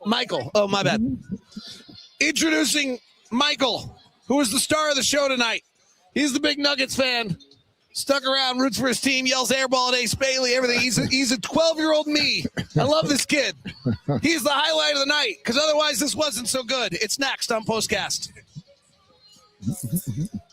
Michael. Oh, my bad. Introducing Michael, who is the star of the show tonight. He's the big Nuggets fan. Stuck around, roots for his team, yells airball at Ace Bailey, everything. He's a 12-year-old me. I love this kid. He's the highlight of the night, because otherwise this wasn't so good. It's next on POSTCAST.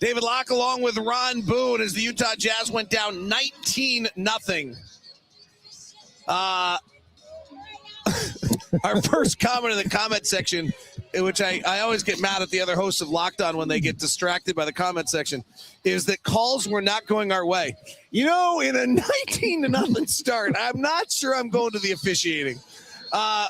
David Locke along with Ron Boone as the Utah Jazz went down 19-0. Our first comment in the comment section, in which I always get mad at the other hosts of Locked On when they get distracted by the comment section, is that calls were not going our way. You know, in a 19-0 start, I'm not sure I'm going to the officiating. All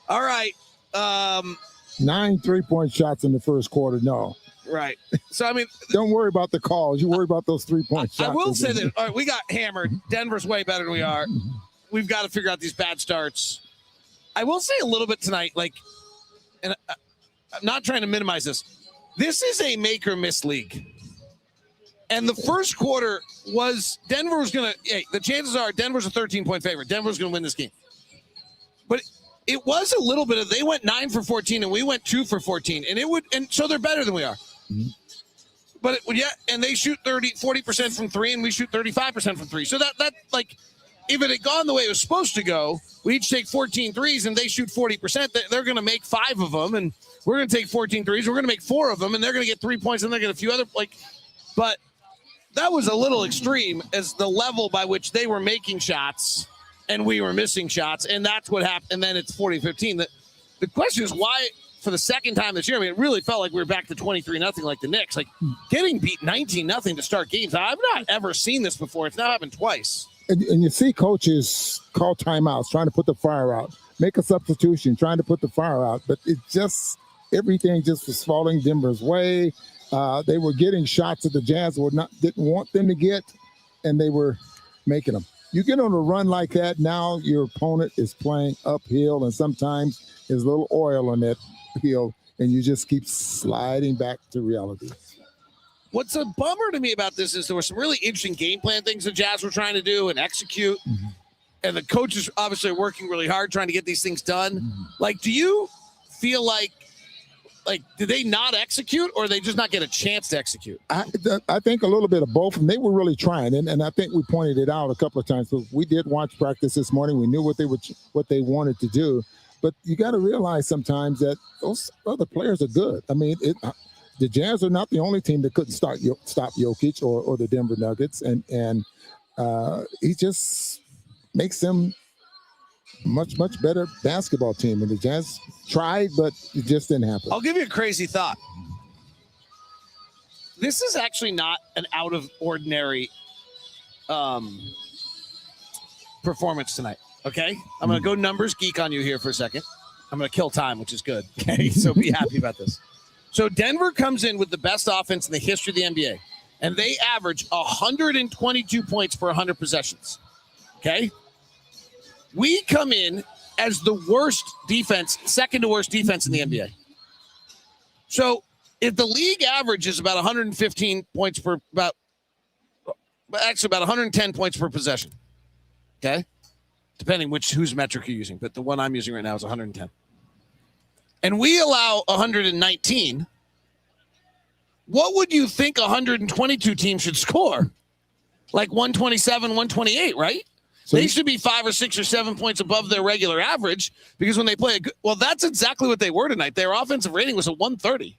right. 9 3-point shots in the first quarter. No. Right. So, I mean, don't worry about the calls. You worry about those 3-point shots. I will say that, all right, we got hammered. Denver's way better than we are. We've got to figure out these bad starts. I will say a little bit tonight, and I'm not trying to minimize this. This is a make or miss league. And the first quarter was Denver was going to, the chances are Denver's a 13-point favorite. Denver's going to win this game. But it was a little bit of, they went 9 for 14 and we went 2 for 14. And so they're better than we are. Mm-hmm. But and they shoot 40% from 3 and we shoot 35% from 3. So that if it had gone the way it was supposed to go, we each take 14 threes and they shoot 40%. They're going to make 5 of them, and we're going to take 14 threes. We're going to make 4 of them, and they're going to get 3 points, and they're going to get a few other But that was a little extreme as the level by which they were making shots and we were missing shots, and that's what happened. And then it's 40-15. The question is why, for the second time this year, I mean, it really felt like we were back to 23-0 like the Knicks. Like getting beat 19-0 to start games. I've not ever seen this before. It's now happened twice. And you see coaches call timeouts, trying to put the fire out, make a substitution, trying to put the fire out. But it just, everything just was falling Denver's way. They were getting shots that the Jazz didn't want them to get, and they were making them. You get on a run like that, now your opponent is playing uphill, and sometimes there's a little oil on that hill, and you just keep sliding back to reality. What's a bummer to me about this is there were some really interesting game plan things the Jazz were trying to do and execute. Mm-hmm. And the coaches obviously are working really hard trying to get these things done. Mm-hmm. Do you feel like did they not execute, or they just not get a chance to execute? I think a little bit of both, and they were really trying. And I think we pointed it out a couple of times. So we did watch practice this morning. We knew what they wanted to do. But you got to realize sometimes that those other players are good. I mean, the Jazz are not the only team that couldn't stop Jokic or the Denver Nuggets, and he just makes them much better basketball team. And the Jazz tried, but it just didn't happen. I'll give you a crazy thought. This is actually not an out of ordinary performance tonight. Okay, I'm going to go numbers geek on you here for a second. I'm going to kill time, which is good. Okay, so be happy about this. So Denver comes in with the best offense in the history of the NBA, and they average 122 points per 100 possessions. Okay? We come in as the worst defense, second to worst defense in the NBA. So if the league average is about 115 points about 110 points per possession. Okay? Depending whose metric you're using, but the one I'm using right now is 110. And we allow 119, what would you think 122 teams should score? Like 127, 128, right? So they should be 5 or 6 or 7 points above their regular average, because when they play that's exactly what they were tonight. Their offensive rating was a 130.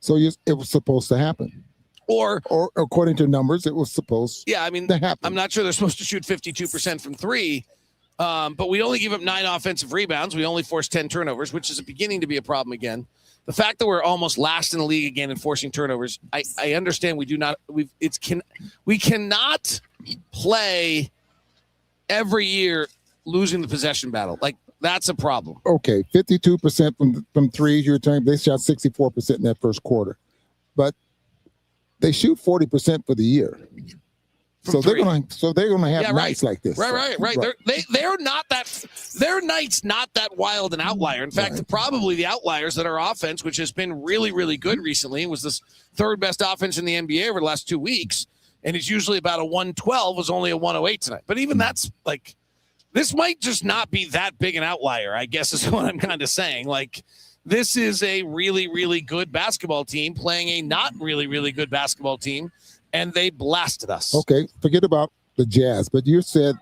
So it was supposed to happen. Or according to numbers, it was supposed to happen. I'm not sure they're supposed to shoot 52% from 3. But we only give up 9 offensive rebounds. We only force 10 turnovers, which is beginning to be a problem again. The fact that we're almost last in the league again in forcing turnovers, I understand we cannot play every year losing the possession battle. That's a problem. Okay, 52% from threes. You're telling they shot 64% in that first quarter, but they shoot 40% for the year. So they're gonna have nights like this. Right. They're not that. Their nights not that wild an outlier. In fact, probably the outliers that our offense, which has been really, really good recently, was this third best offense in the NBA over the last 2 weeks, and it's usually about a 112. Was only a 108 tonight. But even that's this might just not be that big an outlier, I guess is what I'm kind of saying. Like, this is a really, really good basketball team playing a not really, really good basketball team, and they blasted us. Okay, forget about the Jazz, but you said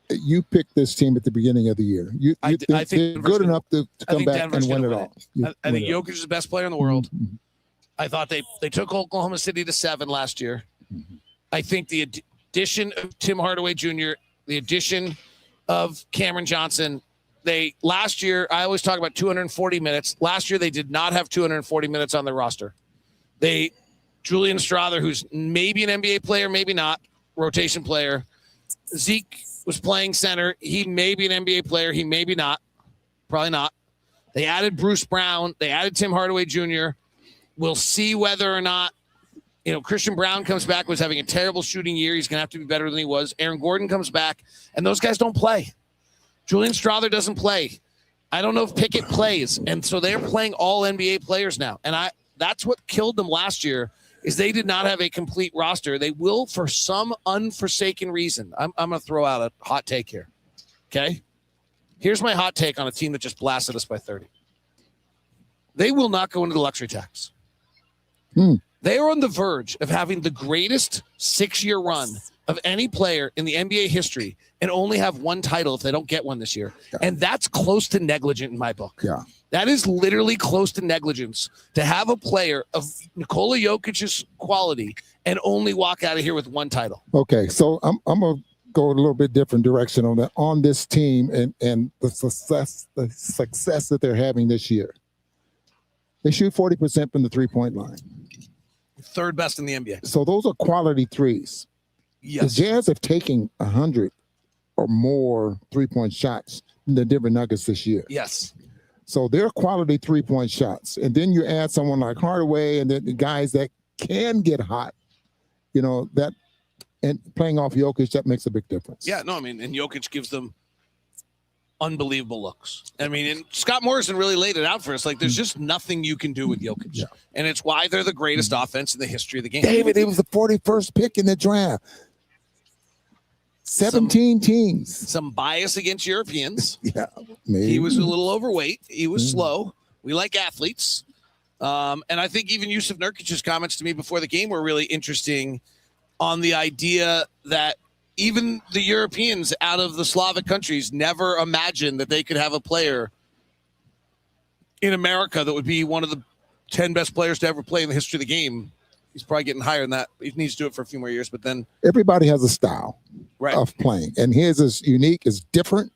you picked this team at the beginning of the year. I think they're good enough to come back and win it all. I think Jokic is the best player in the world. Mm-hmm. I thought they took Oklahoma City to 7 last year. Mm-hmm. I think the addition of Tim Hardaway Jr., the addition of Cameron Johnson, last year, I always talk about 240 minutes. Last year, they did not have 240 minutes on their roster. Julian Strawther, who's maybe an NBA player, maybe not, rotation player. Zeke was playing center. He may be an NBA player. He may be not. Probably not. They added Bruce Brown. They added Tim Hardaway Jr. We'll see whether or not, Christian Brown comes back, was having a terrible shooting year. He's going to have to be better than he was. Aaron Gordon comes back, and those guys don't play. Julian Strawther doesn't play. I don't know if Pickett plays. And so they're playing all NBA players now. And that's what killed them last year, is they did not have a complete roster. They will, for some unforsaken reason. I'm going to throw out a hot take here. Okay? Here's my hot take on a team that just blasted us by 30. They will not go into the luxury tax. They are on the verge of having the greatest 6-year run of any player in the NBA history and only have one title if they don't get one this year. Yeah. And that's close to negligent in my book. Yeah. That is literally close to negligence to have a player of Nikola Jokic's quality and only walk out of here with one title. Okay, so I'm going to go a little bit different direction on this team and the success that they're having this year. They shoot 40% from the three-point line. Third best in the NBA. So those are quality threes. Yes. The Jazz have taken 100 or more three-point shots in the Denver Nuggets this year. Yes. So they're quality three-point shots. And then you add someone like Hardaway and then the guys that can get hot, that and playing off Jokic, that makes a big difference. Yeah, no, and Jokic gives them unbelievable looks. And Scott Morrison really laid it out for us. Like, there's just nothing you can do with Jokic. Yeah. And it's why they're the greatest offense in the history of the game. David, he was the 41st pick in the draft. 17 teams. Some bias against Europeans. Yeah, maybe. He was a little overweight. He was slow. We like athletes. And I think even Yusuf Nurkic's comments to me before the game were really interesting on the idea that even the Europeans out of the Slavic countries never imagined that they could have a player in America that would be one of the 10 best players to ever play in the history of the game. He's probably getting higher than that. He needs to do it for a few more years, but then everybody has a style of playing, and his is unique, is different,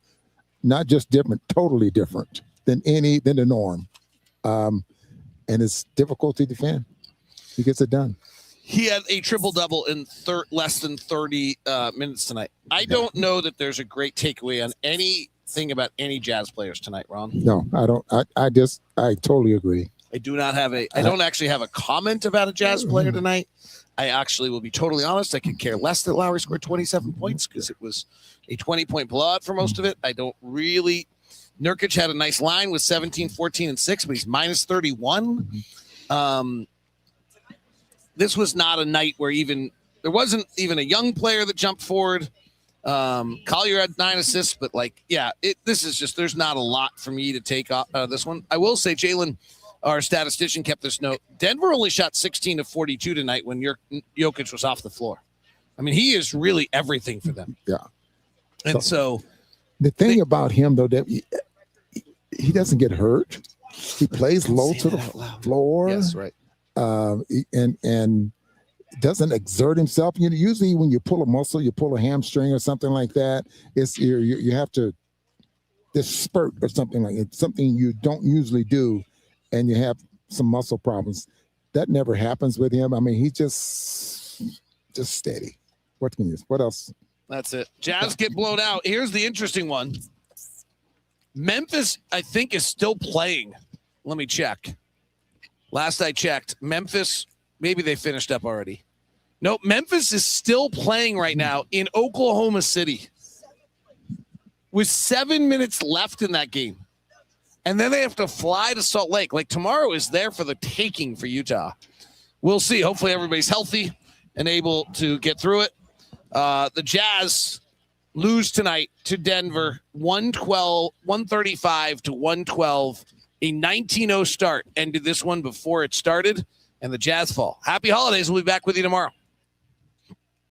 not just different, totally different than the norm. And it's difficult to defend. He gets it done. He had a triple-double in less than 30 minutes tonight. I don't know that there's a great takeaway on anything about any Jazz players tonight, Ron. No, I don't. I totally agree. I don't actually have a comment about a Jazz player tonight. I actually will be totally honest. I could care less that Lauri scored 27 points because it was a 20-point blowout for most of it. I don't really. Nurkic had a nice line with 17, 14, and 6, but he's minus 31. This was not a night where there wasn't even a young player that jumped forward. Collier had 9 assists, but this is just, there's not a lot for me to take out of this one. I will say Jalen, our statistician, kept this note. Denver only shot 16 of 42 tonight when Jokic was off the floor. He is really everything for them. Yeah. And so the thing about him, though, that he doesn't get hurt. He plays low to the floor. Yes, right. And doesn't exert himself. Usually when you pull a muscle, you pull a hamstring or something like that, it's you have to spurt or something like it. Something you don't usually do, and you have some muscle problems. That never happens with him. He's just steady. What else? That's it. Jazz get blown out. Here's the interesting one. Memphis, I think, is still playing. Let me check. Last I checked, Memphis, maybe they finished up already. No, Memphis is still playing right now in Oklahoma City with 7 minutes left in that game. And then they have to fly to Salt Lake. Like, tomorrow is there for the taking for Utah. We'll see. Hopefully everybody's healthy and able to get through it. The Jazz lose tonight to Denver, 135 to 112. A 19-0 start ended this one before it started, and the Jazz fall. Happy holidays. We'll be back with you tomorrow.